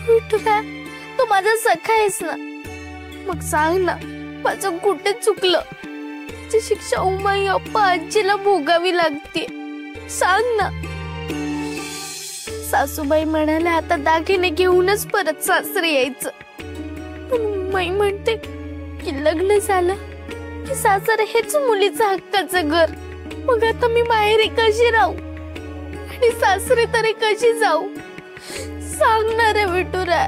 विठुरा, तू माझा सखा आहेस ना, मग सांग ना माझं कुठे चुकलं? त्याची शिक्षा उमाई अप्पा आजीला भोगावी लागते, सांग ना. सासूबाई म्हणाले आता दागिने घेऊनच परत सासरे यायचं, पण उमाई म्हणते की लग्न झालं की सासरे हेच मुलीचं हक्काचं घर. मग आता मी माहेरी कशी राहू आणि सासरे तरी कशी जाऊ? सांगणार आहे विठुरा,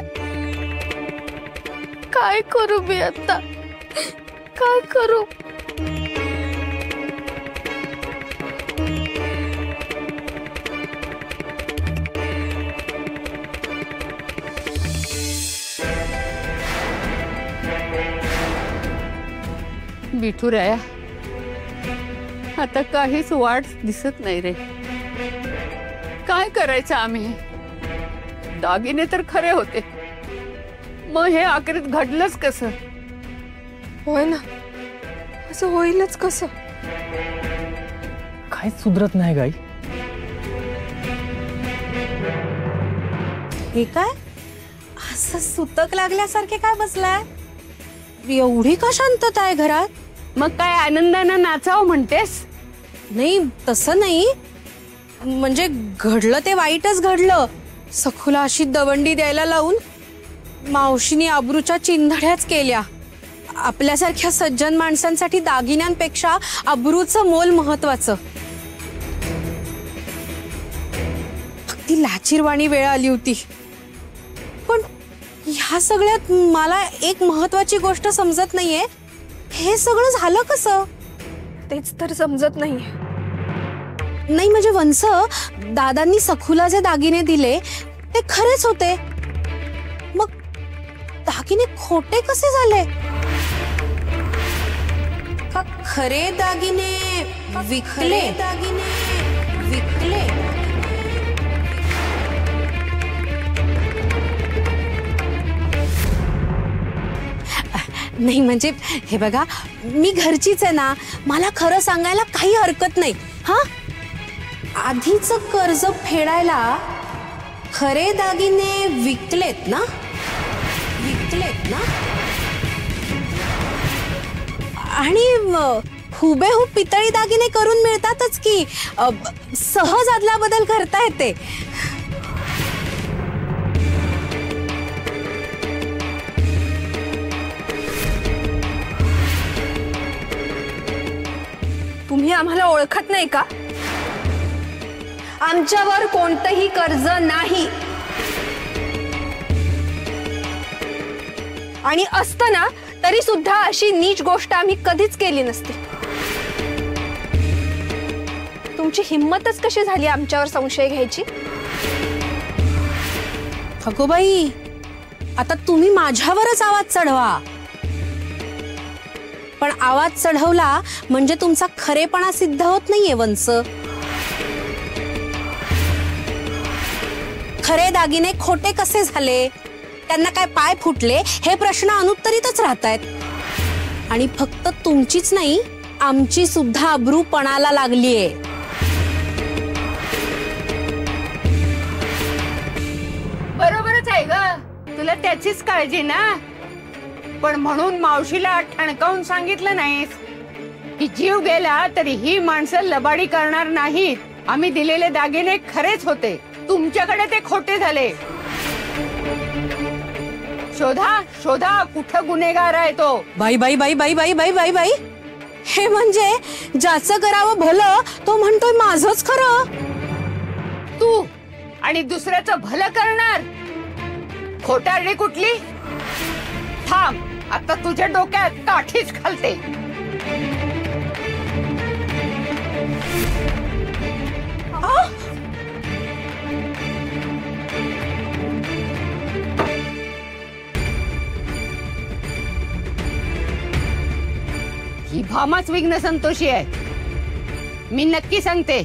काय करू मी आता, काय करू? विठुराया, आता काहीच वाट दिसत नाही रे. काय करायचं आम्ही? दागिने तर खरे होते, मग हे आखरीत घडलंच कसं? होय ना, असं होईलच कसं? काहीच सुधरत नाही गाई. हे काय असं सुतक लागल्यासारखे काय बसलाय? एवढी का शांतता आहे घरात? मग काय आनंदानं नाचावं म्हणतेस? नाही तसं नाही, म्हणजे घडलं ते वाईटच घडलं. सखूला अशी दवंडी द्यायला लावून मावशीनी आबरूच्या चिंधड्याच केल्या. आपल्यासारख्या सज्जन माणसांसाठी दागिन्यांपेक्षा आबरूचं मोल महत्वाचं. अगदी लाचीरवाणी वेळ आली होती. पण ह्या सगळ्यात मला एक महत्वाची गोष्ट समजत नाहीये, हे सगळं झालं कसं? तेच तर समजत नाहीये. नाही म्हणजे वंस, दादांनी सखूला जे दागिने दिले ते खरेच होते, मग दागिने खोटे कसे झाले? का खरे दागिने विकले? दागिने विकले? नाही म्हणजे हे बघा, मी घरचीच आहे ना, मला खरं सांगायला काही हरकत नाही. हा, आधीचं कर्ज फेडायला खरे दागिने विकलेत ना? विकलेत ना? आणि हुबेहूब पितळी दागिने करून मिळतातच की, सहज आदला बदल करता येते. तुम्ही आम्हाला ओळखत नाही का? आमच्यावर कोणतंही कर्ज नाही, आणि असताना तरी सुद्धा अशी नीच गोष्ट आम्ही कधीच केली नसती. तुमची हिम्मतच कशी झाली आमच्यावर संशय घ्यायची? अगो बाई, आता तुम्ही माझ्यावरच आवाज चढवा. पण आवाज चढवला म्हणजे तुमचा खरेपणा सिद्ध होत नाहीये वंस. खरे दागिने खोटे कसे झाले, त्यांना काय पाय फुटले, हे प्रश्न अनुत्तरितच राहतायत. आणि फक्त तुमचीच नाही, आमची सुद्धा अब्रू पणाला लागलीये. बरोबरच आहे ग, तुला त्याचीच काळजी ना. पण म्हणून मावशीला ठणकावून सांगितलं नाहीस की जीव गेला तरी ही माणसं लबाडी करणार नाहीत. आम्ही दिलेले दागिने खरेच होते, तुमच्याकडे ते खोटे झाले. शोधा शोधा, कुठं गुन्हेगार आहे तो. बाई बाई बाई बाई बाई बाई बाई बाई, हे म्हणजे ज्याचं करावं भलं तो म्हणतोय माझंच खरं. तू आणि दुसऱ्याचं भलं करणार, खोटारडी कुठली? थांब, आता तुझ्या डोक्यात काठीच घालते. ही भामाच विघ्न संतोषी आहे. मी नक्की सांगते,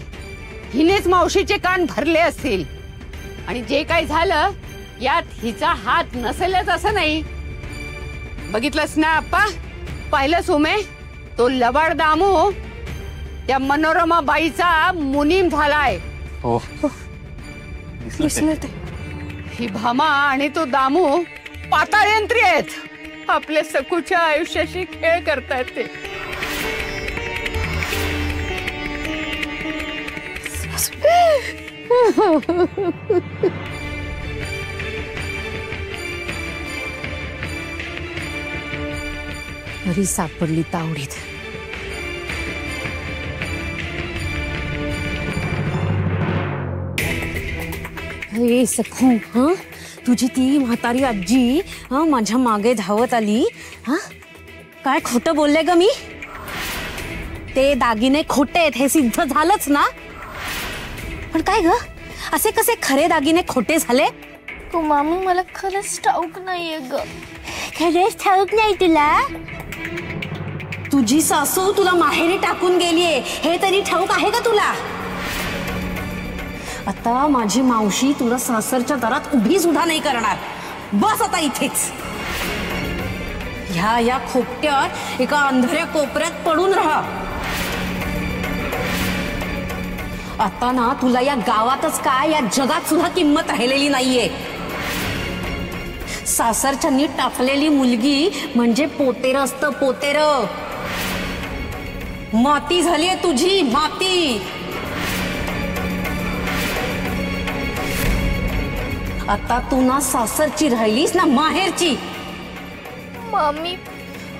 हिनेच मावशीचे कान भरले असतील. आणि जे काही झालं यात हिचा हात नसेलच असं नाही. बघितलंस ना आप्पा, पाहिलं सुमे, तो लबाड दामू त्या मनोरमा बाईचा मुनीम झालाय. हो, दिसलं ते. ही भामा आणि तो दामू पाताळयंत्री आहेत. आपल्या सखूच्या आयुष्याशी खेळ करतायत ते. तरी सापडली तावडीत. हे सखू, हा तुझी ती म्हातारी आजी माझ्या मागे धावत आली. हा काय खोटं बोलले ग मी? ते दागिने खोटे आहेत हे सिद्ध झालंच ना. पण काय ग, असे कसे खरे दागिने खोटे झाले? तू मामी मला खरंच ठाऊक नाहीये ग. खरंच ठाऊक नाही तुला? तुझी सासू तुला माहेरी टाकून गेलीये हे तरी ठाऊक आहे का तुला? आता माझी मावशी तुला सासरच्या दारात उभी सुद्धा नाही करणार. बस आता इथेच. ह्या खोपट्यात एका अंधाऱ्या कोपऱ्यात पडून राहा. आता ना तुला या गावातच काय या जगात सुद्धा किंमत राहिलेली नाहीये. सासरच्या नीट टाकलेली मुलगी म्हणजे पोतेर असतं, पोतेर. माती झालीये तुझी, माती. आता तू ना सासरची राहिलीस ना माहेरची. मामी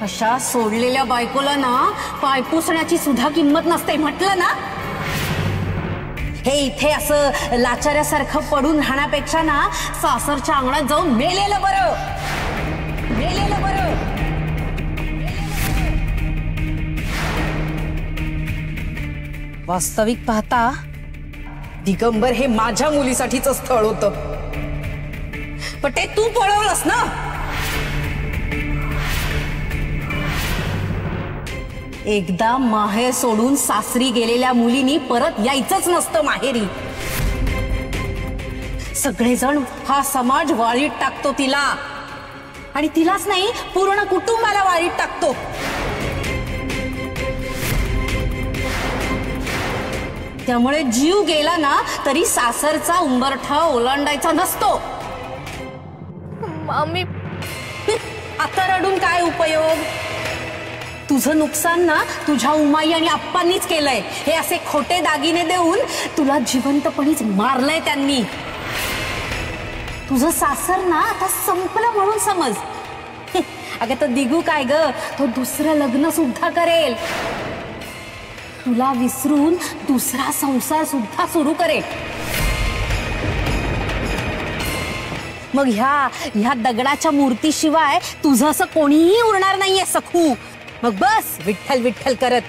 अशा सोडलेल्या बायकोला ना पाय पुसण्याची सुद्धा किंमत नसते म्हटलं ना. हे इथे असं लाचाऱ्यासारखं पडून राहण्यापेक्षा ना सासरच्या अंगणात जाऊन मेलेलं बरं, मेलेलं बरं. वास्तविक पाहता दिगंबर हे माझ्या मुलीसाठीच स्थळ होतं, पण ते तू पळवलंस ना. एकदा माहेर सोडून सासरी गेलेल्या मुलीनी परत यायचंच नसतं माहेरी. सगळेजण हा समाज वाळीत टाकतो तिला, आणि तिलाच नाही पूर्ण कुटुंबाला वाळीत टाकतो. त्यामुळे जीव गेला ना तरी सासरचा उंबरठा ओलांडायचा नसतो. मामी आता रडून काय उपयोग? तुझं नुकसान ना तुझ्या उमाई आणि आप्पांनीच केलंय. हे असे खोटे दागिने देऊन तुला जिवंतपणीच मारलंय त्यांनी. तुझं सासर ना आता संपलं म्हणून समज. अगं तर दिगू काय ग, तो दुसरं लग्न सुद्धा करेल. तुला विसरून दुसरा संसार सुद्धा सुरू करेल. मग ह्या दगडाच्या मूर्तीशिवाय तुझं असं कोणीही उरणार नाहीये सखू. मग बस विठ्ठल विठ्ठल करत.